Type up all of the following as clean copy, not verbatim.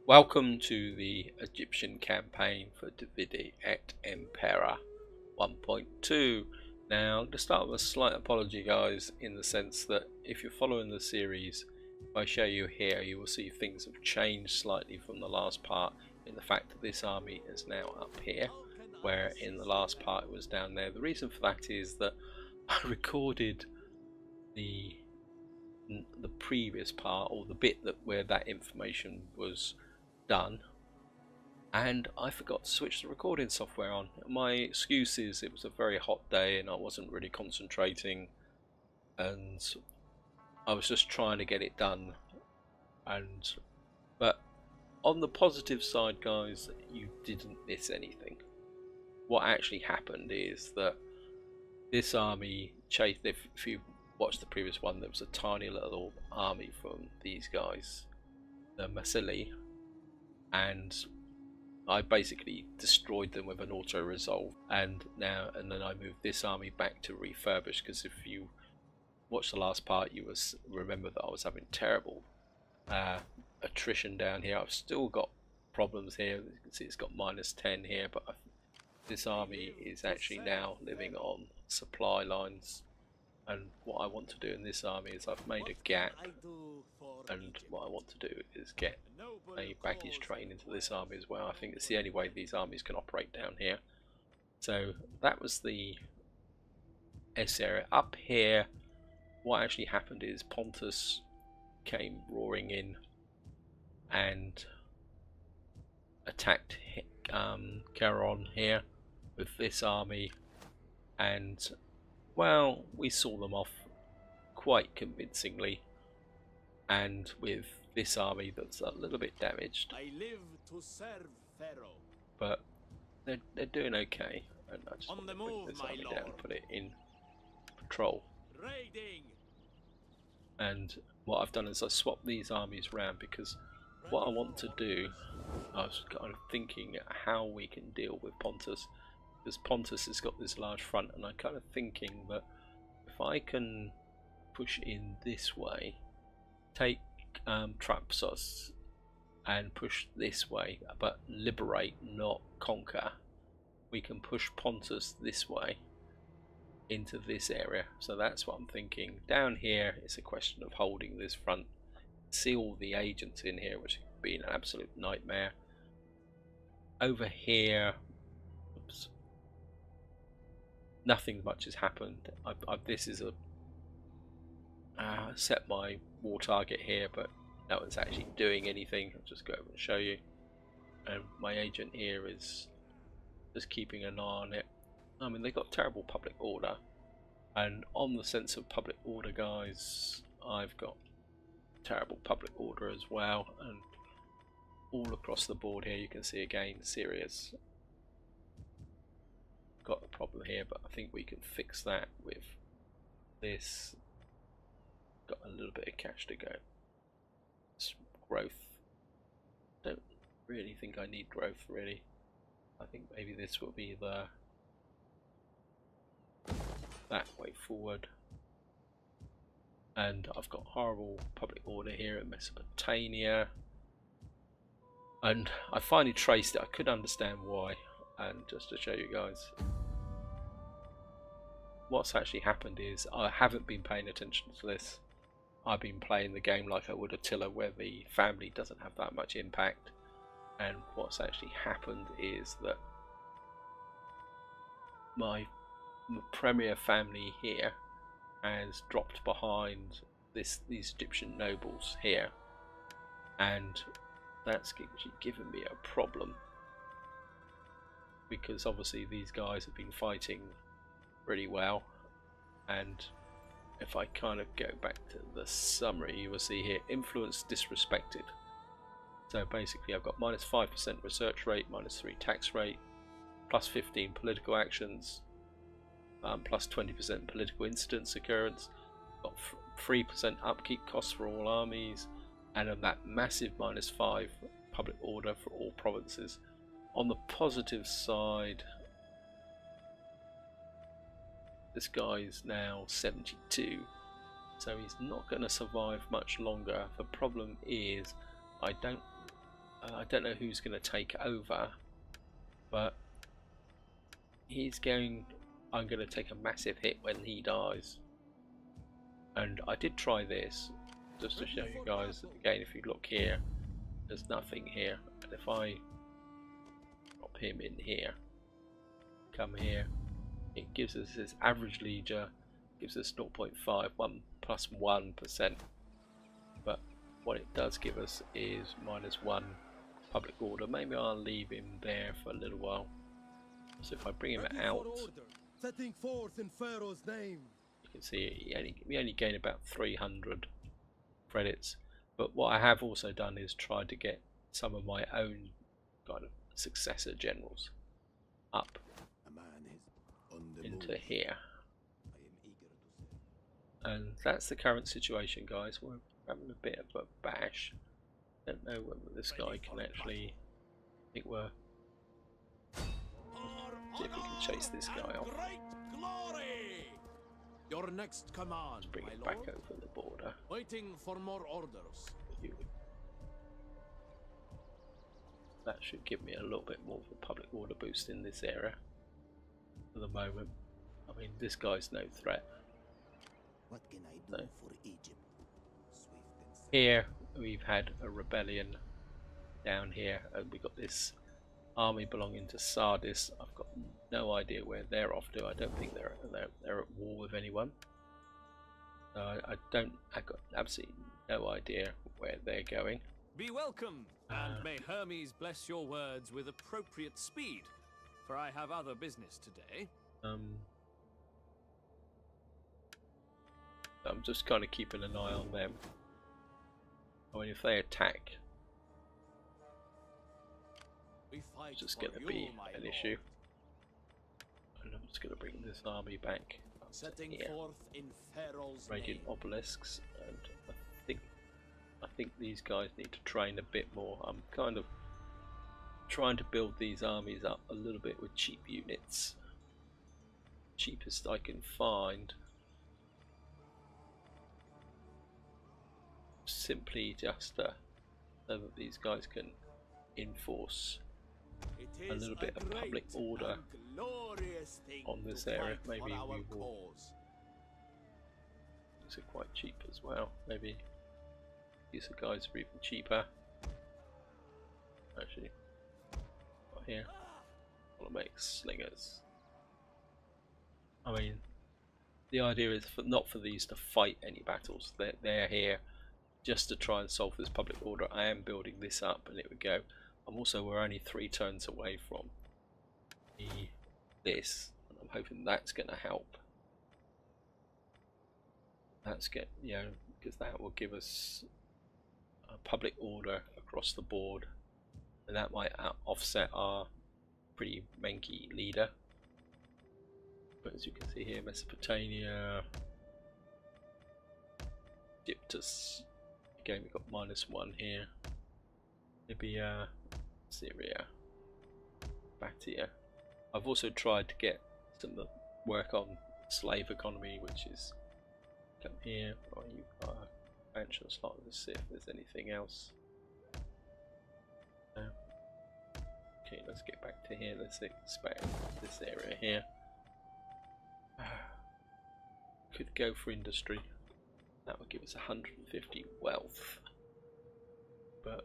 Welcome to the Egyptian campaign for Et Impera 1.2. Now, to start with a slight apology, guys, in the sense that if you're following the series, if I show you here, you will see things have changed slightly from the last part, in the fact that this army is now up here, where in the last part it was down there. The reason for that is that I recorded the previous part, or the bit where that information was done, and I forgot to switch the recording software on. My excuse is it was a very hot day and I wasn't really concentrating, and I was just trying to get it done. But on the positive side, guys, you didn't miss anything. What actually happened is that this army chased, if you watched the previous one, there was a tiny little army from these guys, the Masili, and I basically destroyed them with an auto resolve, and then I moved this army back to refurbish, because if you watched the last part, you remember that I was having terrible attrition down here. I've still got problems here. You can see it's got -10 here, but this army is actually now living on supply lines. And what I want to do in this army is I've made a gap, and what I want to do is get a baggage train into this army as well. I think it's the only way these armies can operate down here. So that was the S area. Up here, what actually happened is Pontus came roaring in and attacked Charon here with this army, and well, we saw them off quite convincingly, and with this army that's a little bit damaged. I live to serve Pharaoh. But they're doing okay, and I just On want the to bring move, this my army lord. down and put it in patrol. Raiding. And what I've done is I swapped these armies around, because what I want to do, I was kind of thinking how we can deal with Pontus, because Pontus has got this large front, and I'm kind of thinking that if I can push in this way, take Trapezos and push this way, but liberate, not conquer, we can push Pontus this way into this area. So that's what I'm thinking. Down here, it's a question of holding this front, see all the agents in here, which has been an absolute nightmare. Over here, oops, nothing much has happened. This is a set my war target here, but no one's actually doing anything. I'll just go over and show you. And my agent here is just keeping an eye on it. I mean, they've got terrible public order, and on the sense of public order, guys, I've got terrible public order as well, and all across the board here you can see again Syria's got a problem here, but I think we can fix that with this. Got a little bit of cash to go. It's growth. Don't really think I need growth, really. I think maybe this will be that way forward. And I've got horrible public order here in Mesopotamia, and I finally traced it. I could understand why, and just to show you guys, what's actually happened is I haven't been paying attention to this. I've been playing the game like I would Attila, where the family doesn't have that much impact, and what's actually happened is that my premier family here has dropped behind these Egyptian nobles here, and that's given me a problem, because obviously these guys have been fighting really well. And if I kind of go back to the summary, you will see here influence disrespected. So basically I've got -5% research rate, -3 tax rate, +15 political actions, +20% political incidents occurrence, got 3% upkeep costs for all armies, and on that massive -5 public order for all provinces. On the positive side, this guy's now 72, so he's not going to survive much longer. The problem is I don't I don't know who's going to take over, but I'm going to take a massive hit when he dies. And I did try this just to show you guys. Again, if you look here, there's nothing here. And if I drop him in here, come here, it gives us this average leader, gives us 0.51 plus 1%. But what it does give us is -1 public order. Maybe I'll leave him there for a little while. So if I bring him out, Setting forth in Pharaoh's name. you can see we only gain about 300 credits. But what I have also done is tried to get some of my own kind of successor generals up into here. And that's the current situation, guys. We're having a bit of a bash. Don't know whether this guy can actually. I think we're. See if we can chase this guy off. Your next command, Let's bring my it lord. back over the border. Waiting for more orders. That should give me a little bit more of a public order boost in this area. For the moment, I mean, this guy's no threat. What can I do for Egypt? Swift and simple. Here we've had a rebellion down here, and we got this army belonging to Sardis. I've got no idea where they're off to. I don't think they're at war with anyone. I've got absolutely no idea where they're going. Be welcome, and may Hermes bless your words with appropriate speed, for I have other business today. I'm just kind of keeping an eye on them. I mean, if they attack, We fight it's just for going to you, be my an lord. issue. And I'm just going to bring this army back up to Setting here. forth in Pharaoh's Radiant name. obelisks, and I think these guys need to train a bit more. I'm kind of trying to build these armies up a little bit with cheap units, cheapest I can find, simply just so that these guys can enforce It a is little bit of public great order and glorious thing on this to area. fight Maybe for our we will. cause. These are quite cheap as well. Maybe these are guys are even cheaper. Actually, right here, I'll make slingers. I mean, the idea is not for these to fight any battles. They're here just to try and solve this public order. I am building this up, and it would go. We're only 3 turns away from this, and I'm hoping that's going to help. That's because that will give us a public order across the board, and that might offset our pretty manky leader. But as you can see here, Mesopotamia, Egyptus, again we've got -1 here, Libya, Syria, Batia. I've also tried to get some work on slave economy, which is come here. Right, you've got a expansion slot. Let's see if there's anything else. No. Okay, let's get back to here. Let's expand this area here. Could go for industry. That would give us 150 wealth. But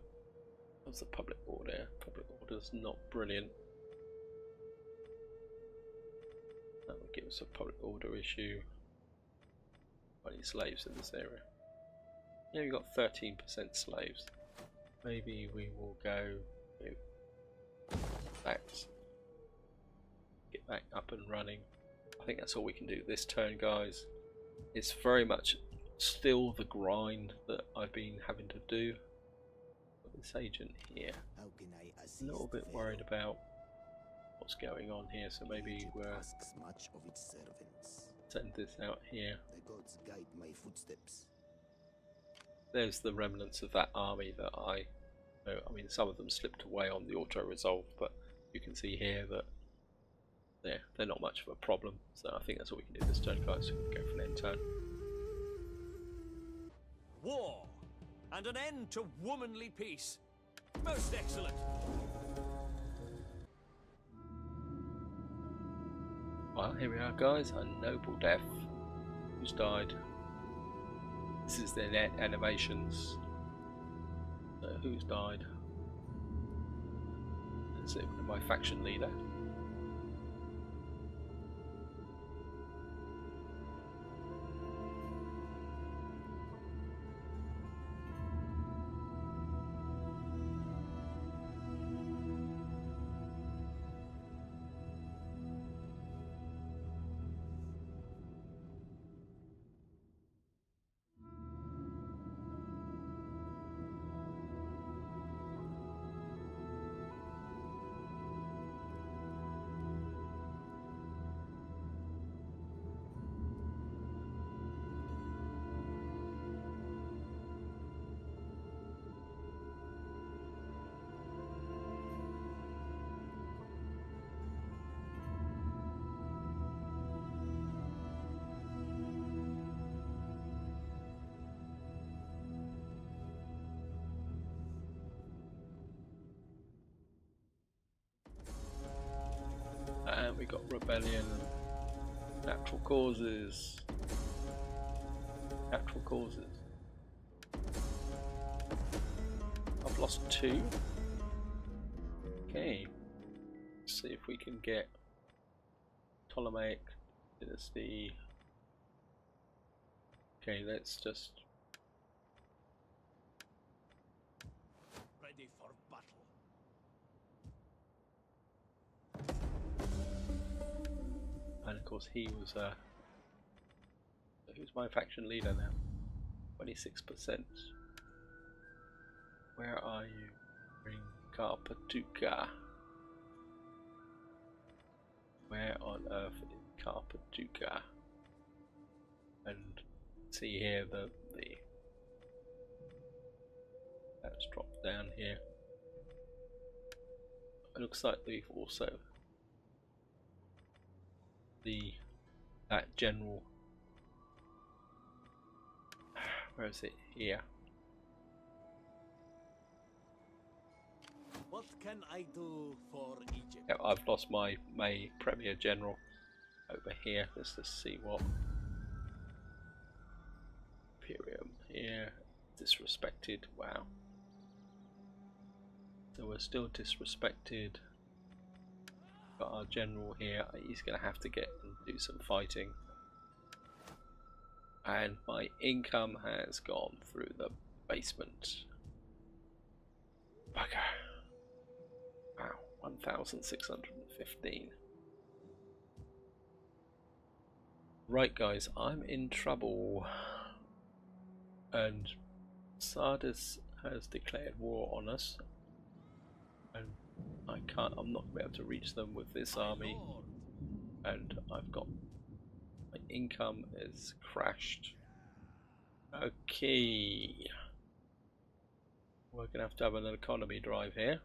what's the public order? Public order's not brilliant. That would give us a public order issue. Any slaves in this area? Yeah, we've got 13% slaves. Maybe we will go back, get back up and running. I think that's all we can do this turn, guys. It's very much still the grind that I've been having to do. But this agent here, How can I assist? a little bit worried about what's going on here, so maybe Egypt we'll asks much of its servants. send this out here. The gods guide my footsteps. There's the remnants of that army that I mean, some of them slipped away on the auto resolve, but you can see here that they're not much of a problem. So I think that's all we can do this turn, guys. We can go for an end turn. War, and an end to womanly peace. Most excellent. Well, here we are, guys. A noble death. Who's died? This is their net animations. So who's died? That's it. My faction leader. And we got rebellion, natural causes. Natural causes. I've lost 2. Okay. Let's see if we can get Ptolemaic dynasty. Okay, let's just. Ready for battle. And of course he was who's my faction leader now? 26%. Where are you? Bring Carpatuca. Where on earth is Carpatuca? And see here the that's dropped down here. It looks like we've also that general, where is it? Here. What can I do for Egypt? Yeah, I've lost my Premier General over here. Let's just see what Imperium here. Disrespected. Wow. So we're still disrespected. Got our general here. He's going to have to get and do some fighting. And my income has gone through the basement. Bugger. Wow, 1,615. Right, guys, I'm in trouble. And Sardis has declared war on us. And I'm not going to be able to reach them with this army. And I've got, my income is crashed. Okay. We're going to have an economy drive here.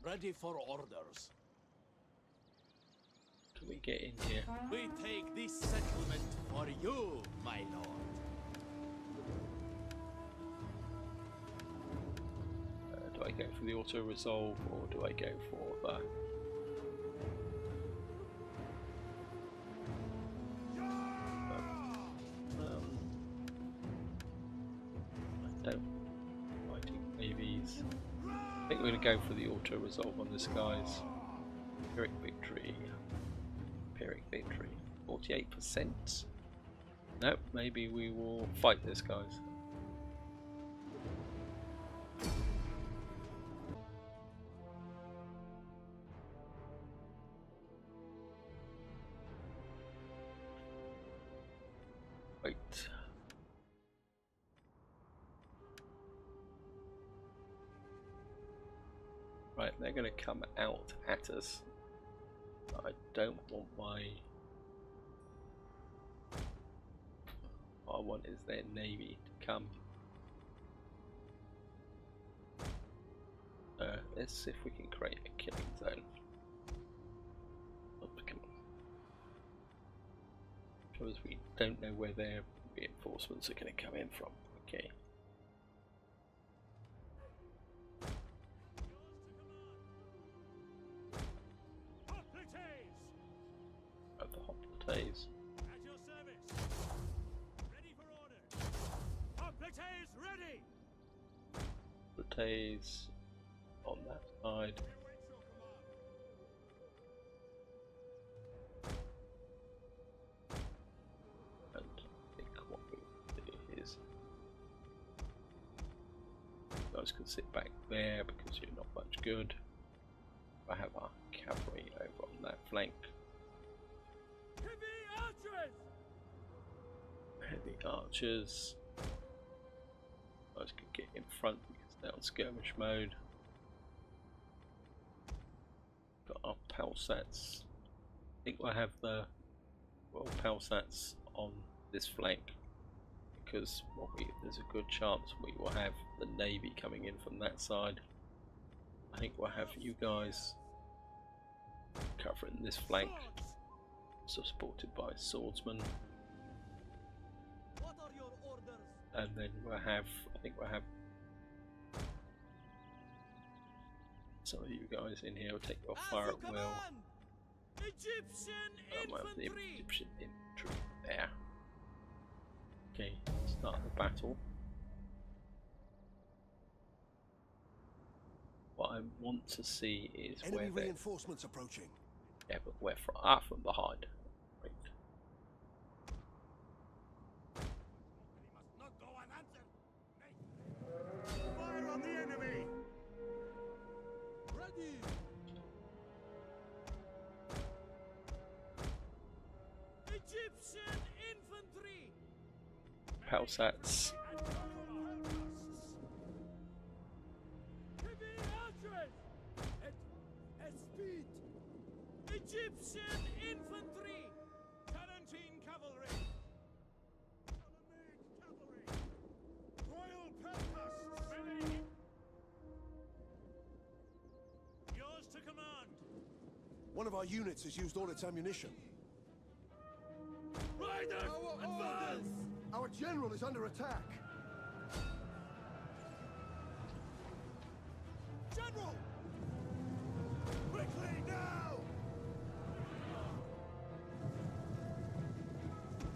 Ready for orders. Can we get in here? We take this settlement for you, my lord. Do I go for the auto resolve or do I go for the I don't fighting navies. I think we're going to go for the auto resolve on this, guys. Pyrrhic victory. Pyrrhic victory. 48%. No, maybe we will fight this, guys. Wait. Right, they're going to come out at us. I don't want my... What I want is their navy to come. Let's see if we can create a killing zone. Oops, come on. Because we don't know where their reinforcements are going to come in from. Okay. Trapez. At your service. Ready for order. Trapezos ready. Trapez on that side. Here waits your command. And I think what we do is you guys can sit back there because you're not much good. I have our cavalry over on that flank. Heavy archers. Heavy archers. You guys can get in front because they're on skirmish mode. Got our Palsats. I think we'll have the Palsats on this flank because there's a good chance we will have the navy coming in from that side. I think we'll have you guys covering this flank, supported by swordsmen, What are your orders? and then we'll have, I think we'll have some of you guys in here will take your fire at will. Egyptian We'll have the infantry. Egyptian infantry there. Okay, start the battle. What I want to see is Enemy where they're, reinforcements approaching. yeah, but where from? From behind. Right. He must not go unanswered. Fire on the enemy. Ready. Egyptian infantry. Palsats. Heavy archers. At speed. Egyptian infantry. Tarantine cavalry. Ptolemaic cavalry. Royal Peltasts. Ready. Yours to command. One of our units has used all its ammunition. Riders, advance! Our general is under attack. General! Quickly now!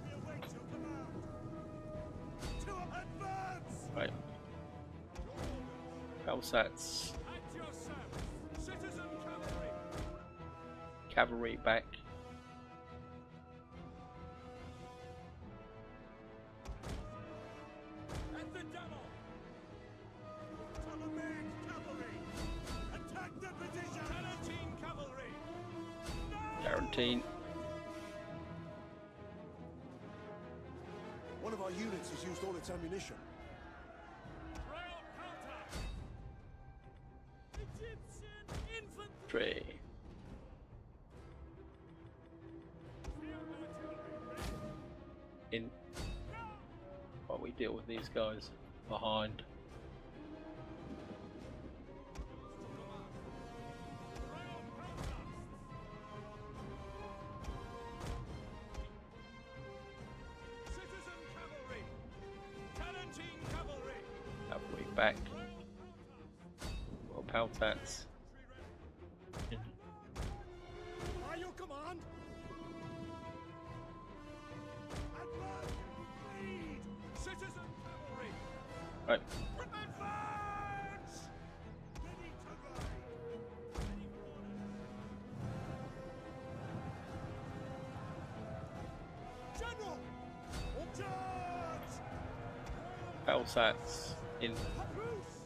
We await your command. To advance! Right. Palsats. At your service, citizen cavalry. Cavalry back. At the demo. Ptolemaic cavalry. Attack the position. Tarantine cavalry. Guaranteed. One of our units has used all its ammunition. Royal Peltas. Egyptian infantry. Tree. Field artillery ready. In while we deal with these guys behind. Citizen cavalry. Tarantine cavalry. Cavalry back. Well, Paltats. In. By your command. Advance. Lead. Citizen cavalry. Right. Advance. Ready to ride. Ready for orders. General. Charge. Palsats in. Truce.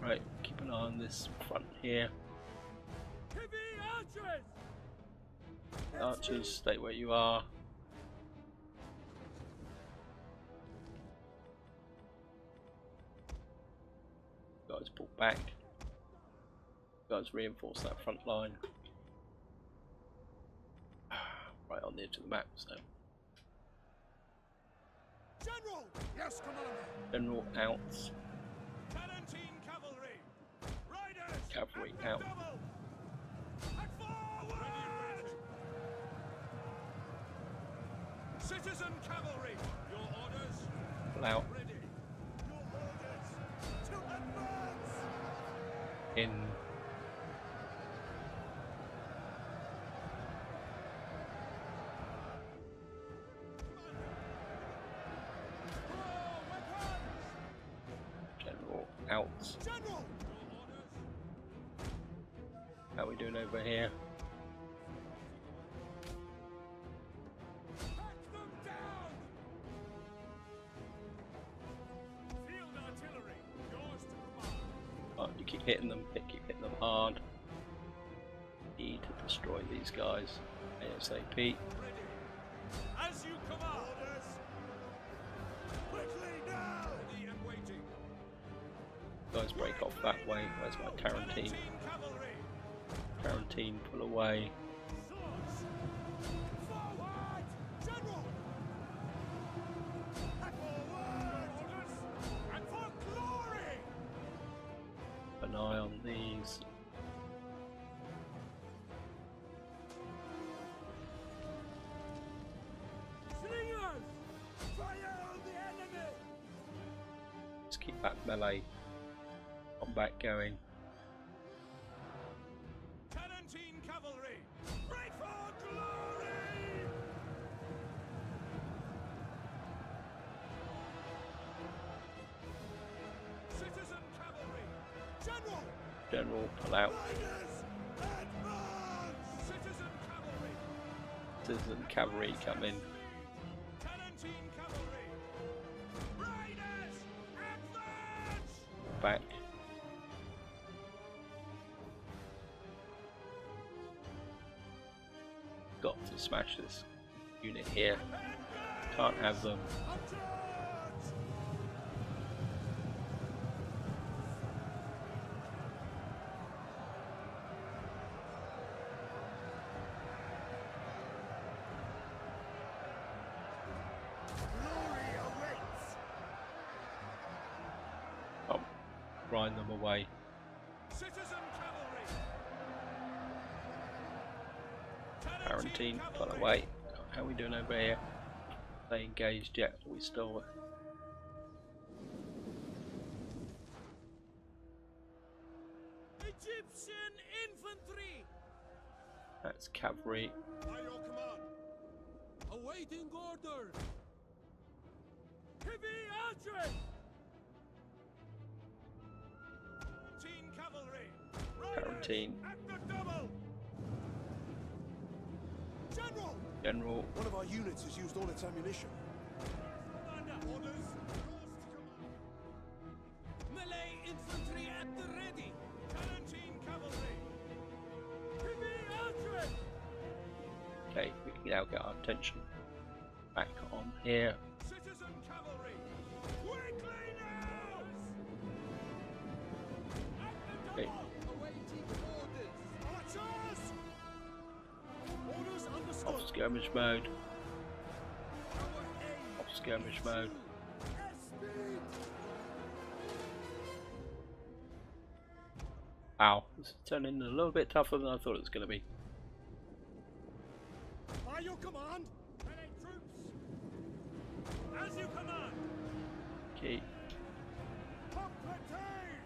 Right. Keep an eye on this front here. Heavy archers. Archers, stay where you are. Guys, pull back. Guys, reinforce that front line. Right on the edge of the map, so. General. Yes, Commander. General out. Tarantine cavalry. Riders. Cavalry at the out. double. And forward. Citizen cavalry. Your orders. Pull out. Ready. Your orders. To advance. In. out. General! How are we doing over here? Hack them down! Field artillery, yours to command. Oh, you keep hitting them. Keep hitting them hard. Need to destroy these guys ASAP. Ready. As you command. Orders. Quickly now! Ready and waiting. Guys, break off that way. Where's my Tarantine? Cavalry. Tarantine, pull away. Swords. Forward! General! Forward! Orders. And for glory! An eye on these. Slingers! Fire on the enemy! Let's keep that melee combat going. Tarantine cavalry! Break for glory! Citizen cavalry! General! General, pull out. Riders! Advance! Citizen cavalry! Citizen cavalry come in. Tarantine cavalry! Riders! Advance! Back. Got to smash this unit here. Can't have them. Glory awaits! Oh, grind them away. Citizen cavalry! Tarantine, pull away. How are we doing over here? They engaged yet? We still. Egyptian infantry! That's cavalry. By your command! Awaiting order! Heavy archery! Teen cavalry! Tarantine. At the double! General! General. One of our units has used all its ammunition. Commander! Orders! Melee infantry at the ready! Tarantine cavalry! Heavy archery! Okay, we can now get our attention back on here. Citizen cavalry! Quickly now! At the Okay. double! Awaiting orders! Archers! Orders understood! Off skirmish mode. Our aim Off skirmish mode. Speed! Ow, this is turning a little bit tougher than I thought it was going to be. By your command! Melee troops! As you command! Okay, Completez!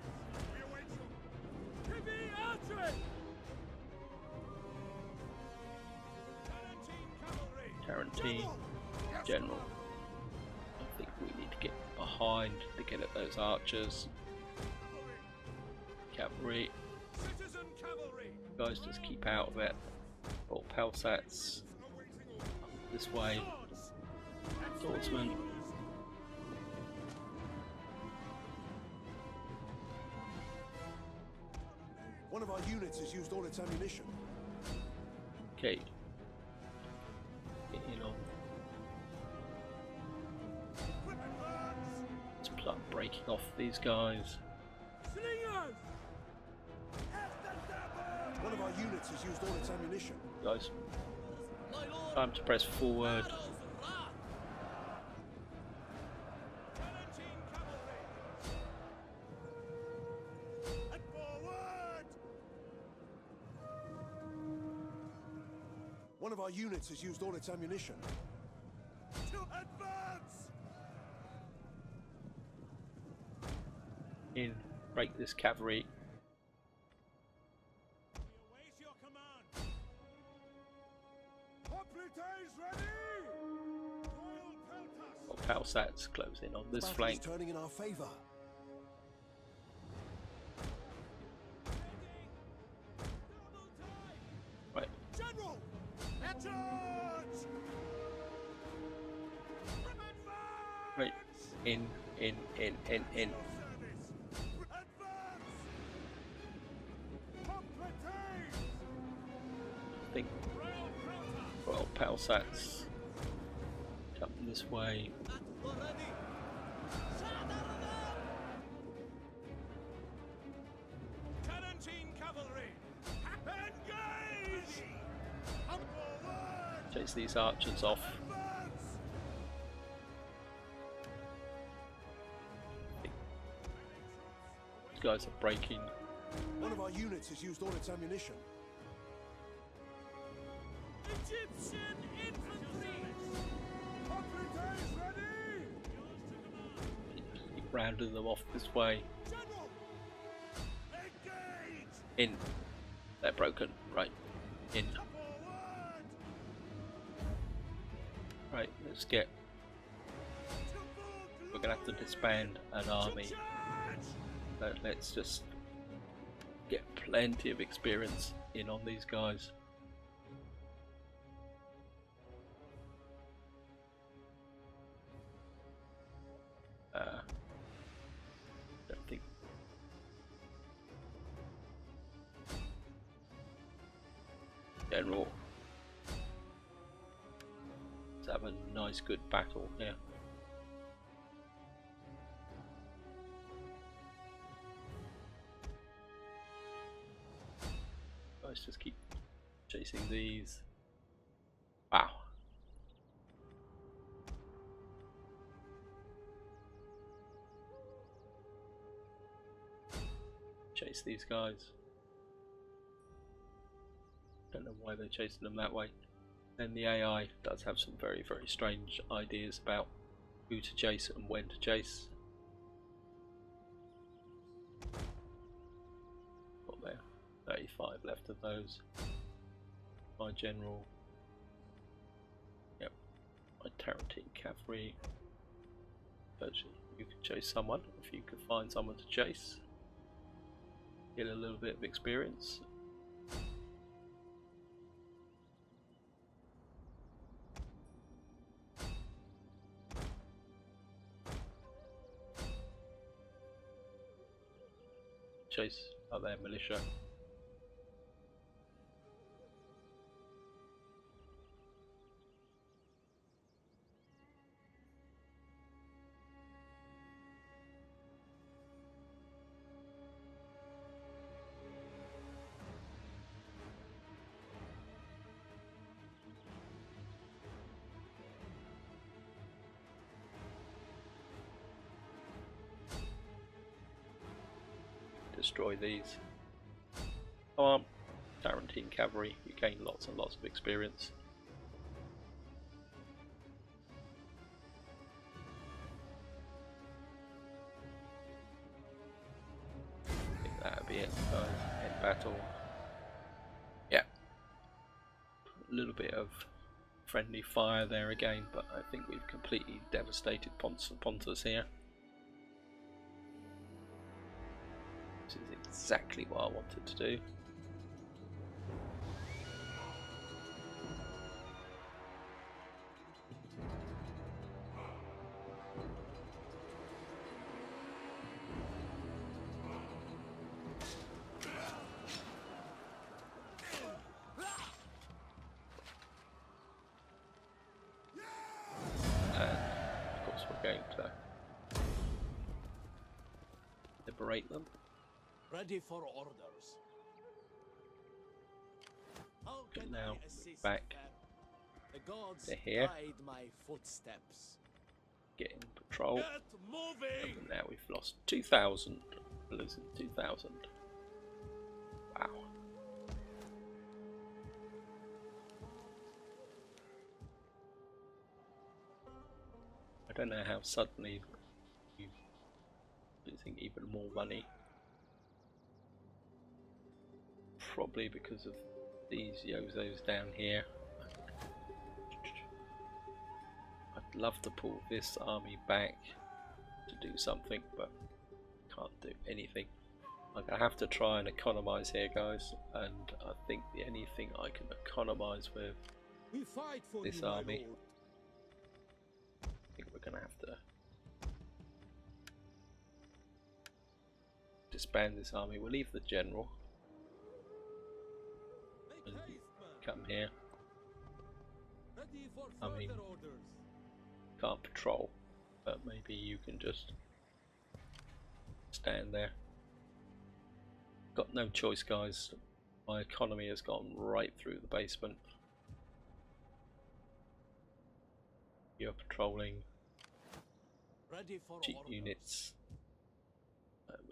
We await you! Heavy archery! Tarantine cavalry! Tarantine, Yes, General. I think we need to get behind to get at those archers. Cavalry, Citizen cavalry! guys, just keep out of it. Or Pelsats Awaiting orders! this way. Swords! Swordsman. One of our units has used all its ammunition. Okay. Get in on. Let's start breaking off these guys. Slingers! One of our units has used all its ammunition. Guys, time to press forward. Tarantine cavalry! And forward! One of our units has used all its ammunition. To advance! In, break this cavalry. We await your command! Completez ready! Royal Peltas! Or Pelsats close in on this Battle flank. is turning in our favor. Charge! Right, in. Service! Advance! Complete! I think Royal Palsats come this way. Tarantine cavalry! Engage! Forward! Chase these archers off. Advance! These guys are breaking. One of our units has used all its ammunition. Egyptian infantry! Complete ready! Keep rounding them off this way. General! Engage! In. They're broken. Right. In. Forward! Right, let's get. To We're gonna have to disband an army. charge! But let's just get plenty of experience in on these guys. Don't think. General. Let's have a nice, good battle here. Let's just keep chasing these. Wow. Chase these guys. Don't know why they're chasing them that way. And the AI does have some very, very strange ideas about who to chase and when to chase. Got there. 35 left of those. My general. Yep. My Tarantine cavalry. Virtually, you could chase someone if you could find someone to chase. Get a little bit of experience. Chase out there, militia. Destroy these. Come on, Tarantine cavalry, you gain lots and lots of experience. I think that'll be it, guys. End battle. Yeah. A little bit of friendly fire there again, but I think we've completely devastated Pontus here. This is exactly what I wanted to do. And of course we're going to liberate them. Ready for orders. How Good can now, I assist, back. Captain? The gods They're here. guide my footsteps. Get in patrol. Get moving! And now we've lost 2,000. Losing 2,000. Wow. I don't know how suddenly you're losing even more money. Probably because of these Yozos down here. I'd love to pull this army back to do something, but can't do anything. I'm gonna have to try and economize here, guys, and I think the only thing I can economize with We fight for this you, my army. lord. I think we're going to have to disband this army. We'll leave the general and come here. Ready for I mean, further orders. can't patrol, but maybe you can just stand there. Got no choice, guys. My economy has gone right through the basement. You're patrolling Ready for cheap orders. units.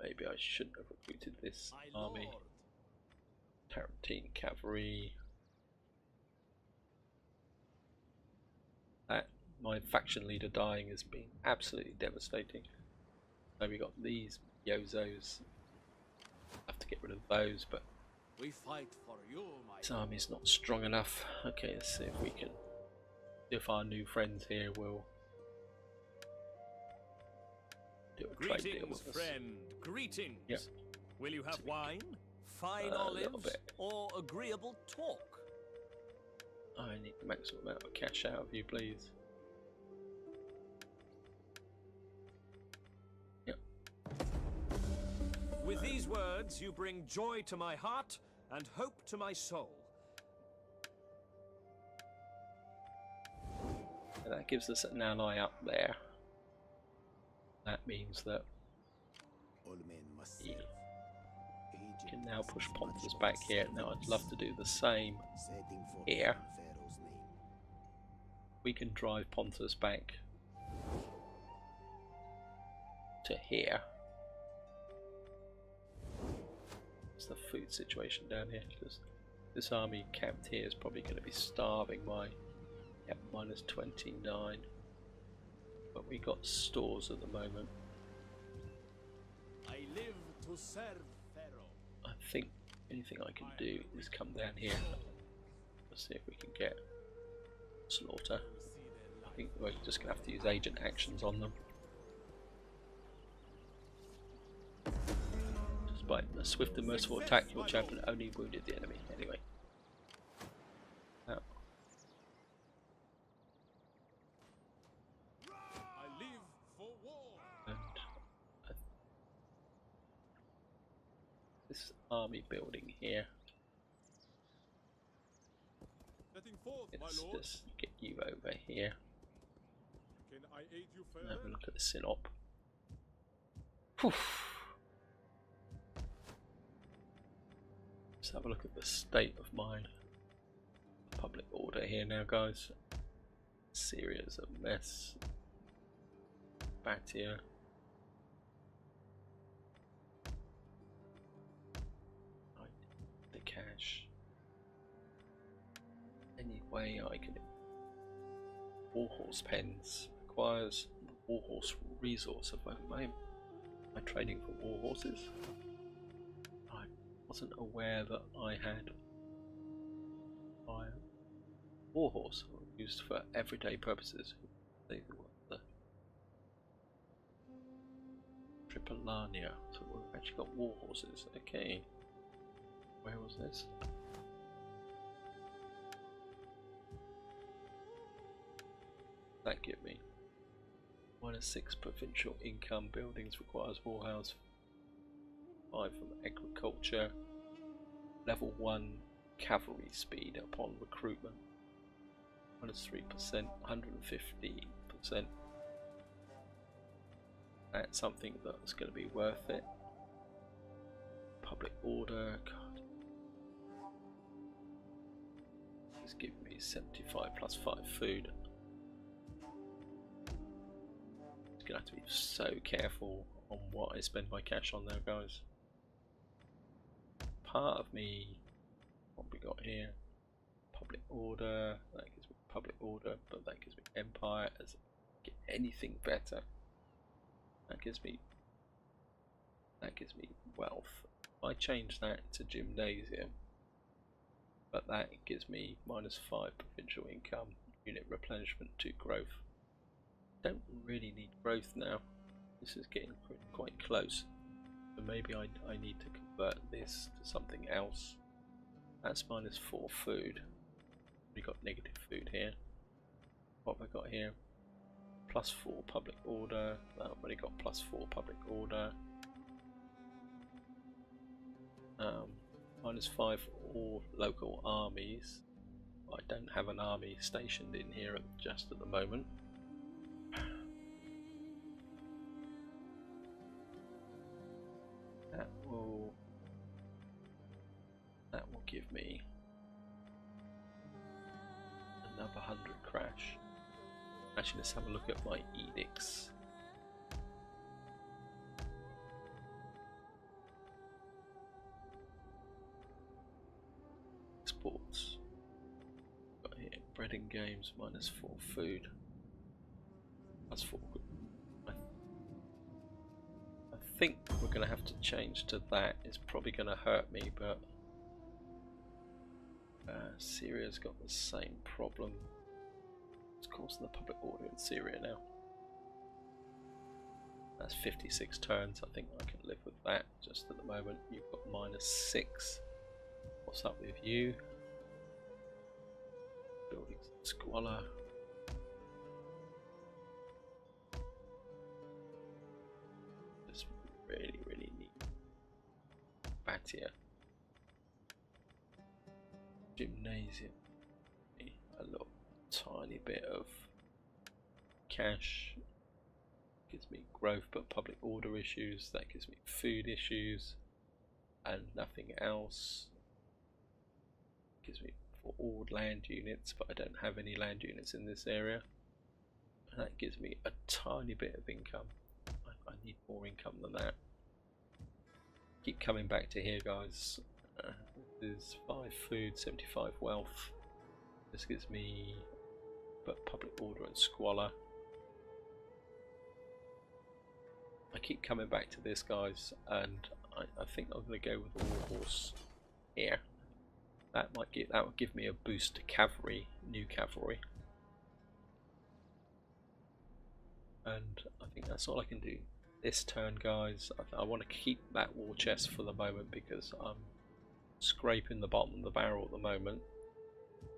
Maybe I shouldn't have recruited this My army. lord. Tarantine cavalry. That my faction leader dying has been absolutely devastating. Now we got these yozos. Have to get rid of those, but We fight for you, my this army's not strong enough. Okay, let's see if we can. If our new friends here will do a trade deal Greetings, with us. friend. Greetings. Yep. Will you have wine, fine A little olives, bit. or agreeable talk? I need the maximum amount of cash out of you, please. Yep. With these words, you bring joy to my heart and hope to my soul. So that gives us an ally up there. That means that All men must we serve. can now push Pontus back here. Now I'd love to do the same Setting for here. Pharaoh's name. We can drive Pontus back to here. What's the food situation down here? Because this army camped here is probably going to be starving by minus 29. But we got stores at the moment. I live to serve Pharaoh. I think anything I can do is come down here. Let's see if we can get slaughter. I think we're just going to have to use agent actions on them. Despite a swift and merciful attack, your champion only wounded the enemy. Anyway. Now, I live for war. and this army building here. Setting forth, my Let's lord. just get you over here. Can I aid you And further? have a look at the synop. Whew. Let's have a look at the state of my public order here now, guys. Syria's a mess. Batia. I need the cash. Any way I can. Warhorse pens requires warhorse resource. Am I trading for warhorses? I wasn't aware that I had my warhorse used for everyday purposes. They were the Tripolania, so we've actually got warhorses. Okay, where was this? That give me -6 provincial income. Buildings requires warhouse 5 from agriculture. Level 1 cavalry speed upon recruitment. -3%, 150%. That's something that's going to be worth it. Public order, God. It's giving me 75 plus 5 food. I'm gonna have to be so careful on what I spend my cash on there, guys. Part of me, what we got here, public order, that gives me public order, but that gives me empire. As get anything better, that gives me wealth. I change that to gymnasium, but that gives me -5 provincial income, unit replenishment to growth. Don't really need growth now. This is getting quite close. So maybe I need to convert this to something else. That's -4 food. We got negative food here. What have I got here? +4 public order. I've already got +4 public order. -5 all local armies. I don't have an army stationed in here just at the moment. That will give me another 100 crash. Actually, let's have a look at my edicts. Exports. Got here bread and games -4 food. +4. I think we're going to have to change to that. It's probably going to hurt me, but Syria's got the same problem. It's causing the public order in Syria now. That's 56 turns. I think I can live with that just at the moment. You've got -6. What's up with you? Buildings in squalor. Just really need Batia. Gymnasium. A little tiny bit of cash. Gives me growth but public order issues. That gives me food issues and nothing else. Gives me for all land units, but I don't have any land units in this area. And that gives me a tiny bit of income. I need more income than that. Keep coming back to here, guys. There's 5 food, 75 wealth. This gives me but public order and squalor. I keep coming back to this, guys, and I think I'm going to go with the warhorse here. That would give me a boost to cavalry, new cavalry, and I think that's all I can do this turn, guys. I want to keep that war chest for the moment because I'm scraping the bottom of the barrel at the moment.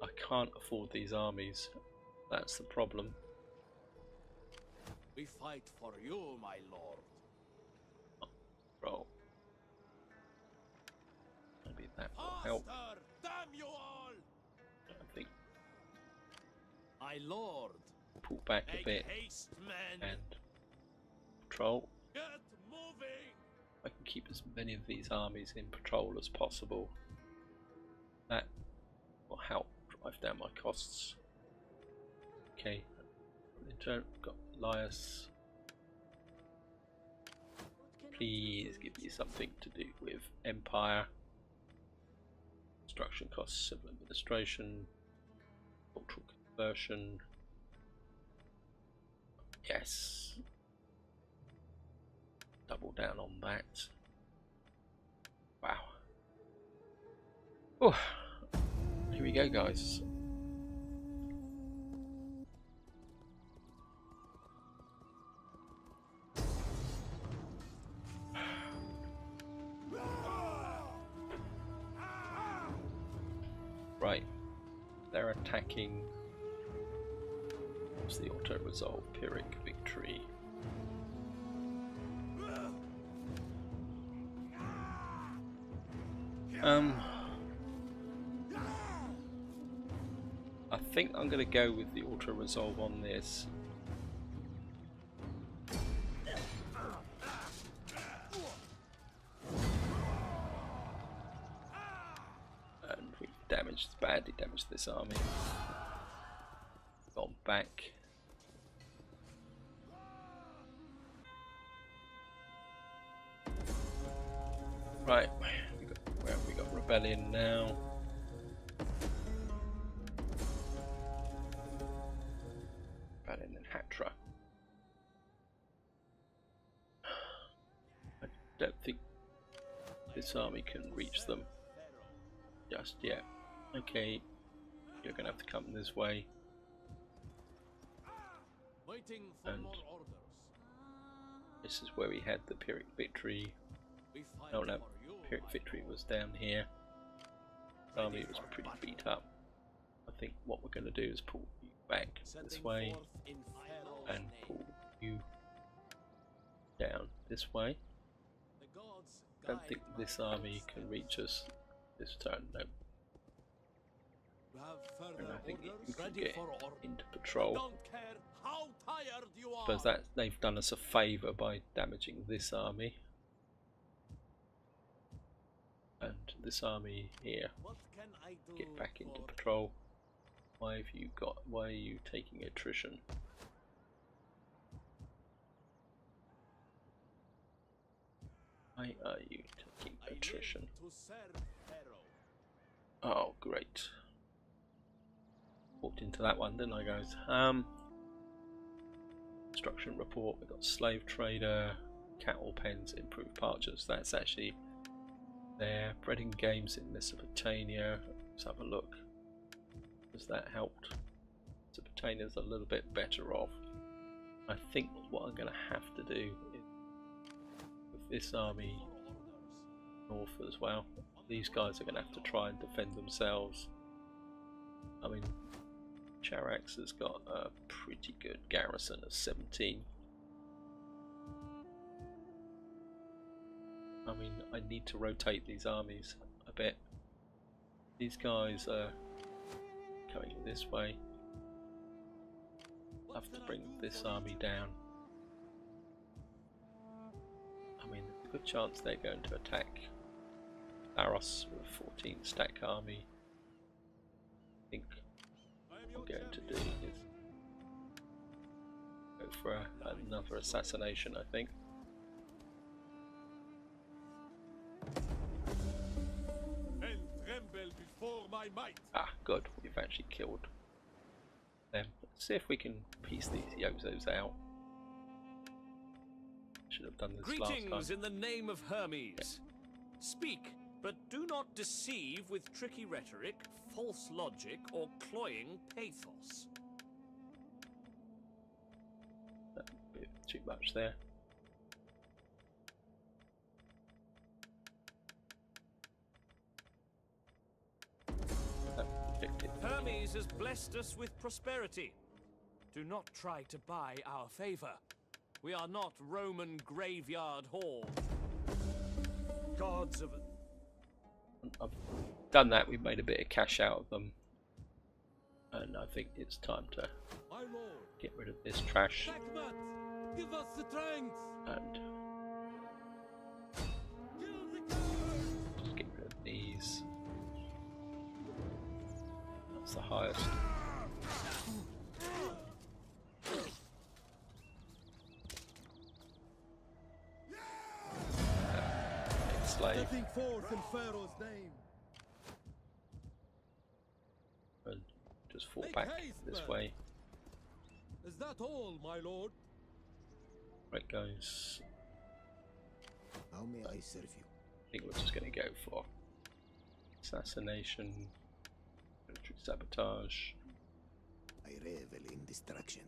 I can't afford these armies. That's the problem. We fight for you, my lord. Roll. Maybe that will help. Faster! Damn you all! I think My lord. pull back a Make bit haste, men. and patrol. Get moving. I can keep as many of these armies in patrol as possible. That will help drive down my costs. Okay, in turn, got Elias. Please give me something to do with Empire. Construction costs, civil administration, cultural conversion. Yes. Double down on that. Wow. Oh, here we go, guys. Right, they're attacking. What's the auto resolve? Pyrrhic victory. I think I'm going to go with the auto resolve on this. And we've badly damaged this army. Gone back. Right, where have we got rebellion now? Rebellion in Hatra. I don't think this army can reach them just yet. Okay, you're gonna have to come this way. Waiting for And more orders. this is where we had the Pyrrhic victory. We fight No, no, for you, Pyrrhic my victory lord. was down here. The army was pretty beat up. I think what we're going to do is pull you back this way and pull you down this way. I don't think this army can reach us this turn, no. And I think you can get into patrol. Suppose that they've done us a favour by damaging this army. And this army here, get back into patrol. Why are you taking attrition? Why are you taking attrition? Oh, great. Walked into that one, didn't I, guys? Construction report, we've got slave trader, cattle pens, improved pastures. That's actually there. Breeding games in Mesopotamia. Let's have a look. Has that helped? Mesopotamia's a little bit better off. I think what I'm going to have to do is, with this army north as well, these guys are going to have to try and defend themselves. I mean, Charax has got a pretty good garrison of 17. I mean, I need to rotate these armies a bit. These guys are coming this way. I have to bring this army down. I mean, there's a good chance they're going to attack Laros with a 14 stack army. I think what I'm going to do is go for another assassination, I think. Ah, good, we've actually killed them. Let's see if we can piece these Yozos out. Should have done this last time. Greetings in the name of Hermes. Speak, but do not deceive with tricky rhetoric, false logic, or cloying pathos. That's a bit too much there. Hermes has blessed us with prosperity. Do not try to buy our favor. We are not Roman graveyard hall. Gods of... I've done that, we've made a bit of cash out of them. And I think it's time to get rid of this trash. Give us the strength. And just get rid of these. That's the highest. Slave. Stepping forth in Pharaoh's name. And just fall back this way. Is that all, my lord? Right, guys. How may I serve you? I think we're just going to go for assassination, military sabotage. I revel in destruction.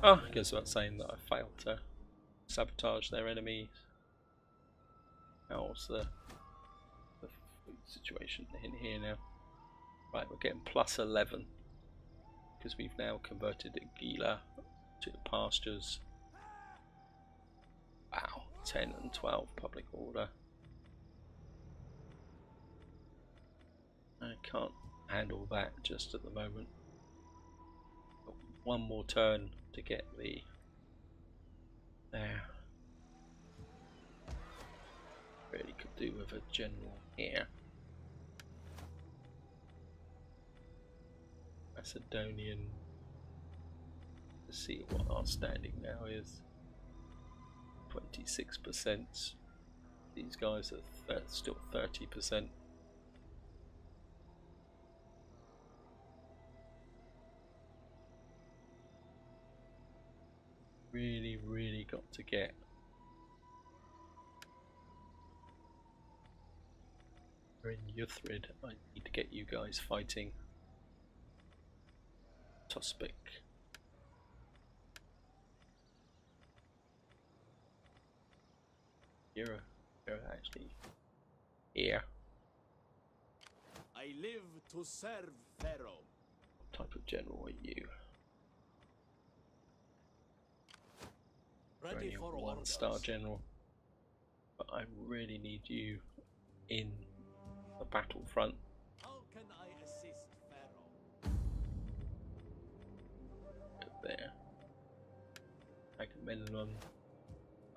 Oh, I guess without saying that I failed to sabotage their enemies. How's the food situation in here now? Right, we're getting plus 11 because we've now converted Gila to pastures. Wow, 10 and 12 public order. I can't handle that just at the moment. Got one more turn to get the there. Really could do with a general here. Macedonian. Let's see what our standing now is. 26%. These guys are still 30%. Really got to get we're in Yuthrid. I need to get you guys fighting Tospic. You're actually here. I live to serve Pharaoh. What type of general are you? Ready Only for a orders. 1-star general, but I really need you in the battlefront. How can I assist Pharaoh? There. Agamemnon.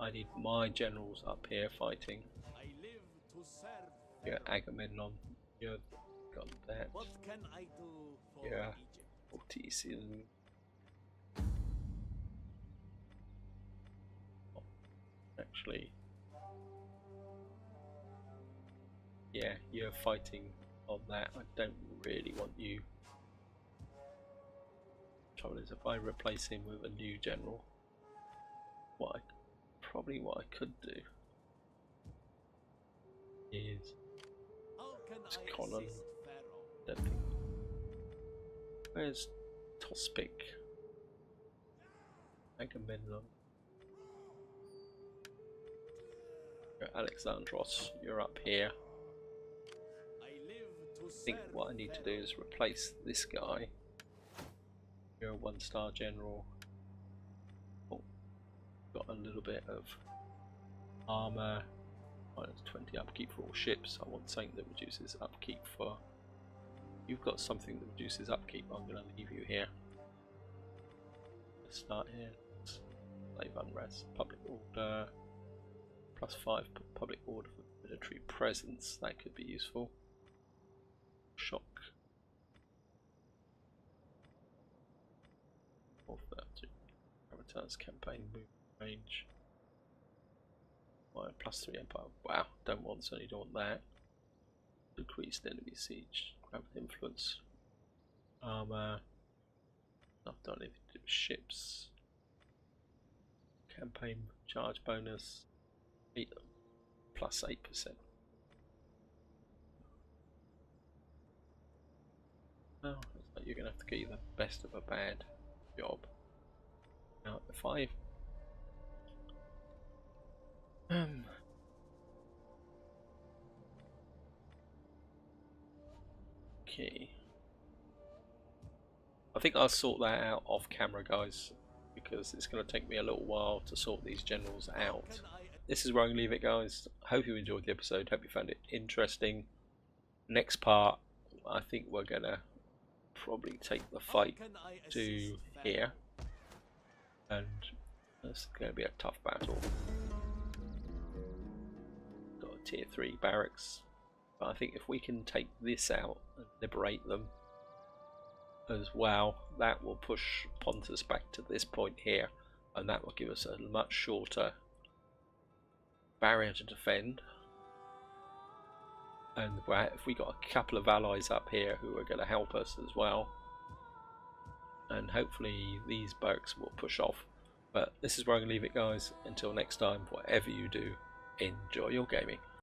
I need my generals up here fighting. I live to serve Yeah, Pharaoh. Agamemnon. You've got that. What can I do for Yeah. Egypt? Ortesian. Actually, yeah, you're fighting on that. I don't really want you. Trouble is, if I replace him with a new general, what I could do is How can I Colin. assist Pharaoh? Don't think. Where's Tospic? Agamemnon. Alexandros, you're up here. I live to I think serve what I need to do Pharaoh. is replace this guy. You're a 1-star general. Oh, got a little bit of armor. Minus 20 upkeep for all ships. I want something that reduces upkeep for. You've got something that reduces upkeep. I'm going to leave you here. Let's start here. Slave unrest, public order. +5 public order for military presence. That could be useful. Shock. Returns campaign move range. +3 empire. Wow, don't want, certainly don't want that. Decreased enemy siege. Grab influence. Armor. I've done anything to do with ships. Campaign charge bonus. +8%. Well, looks like you're going to have to get the best of a bad job. Now, if I okay, I think I'll sort that out off camera, guys, because it's going to take me a little while to sort these generals out. This is where I'm going to leave it, guys. Hope you enjoyed the episode. Hope you found it interesting. Next part, I think we're going to probably take the fight to here, and it's going to be a tough battle. Got a tier 3 barracks, but I think if we can take this out and liberate them as well, that will push Pontus back to this point here, and that will give us a much shorter barrier to defend. And if we got a couple of allies up here who are going to help us as well, and hopefully these barracks will push off. But this is where I'm going to leave it, guys. Until next time, whatever you do, enjoy your gaming.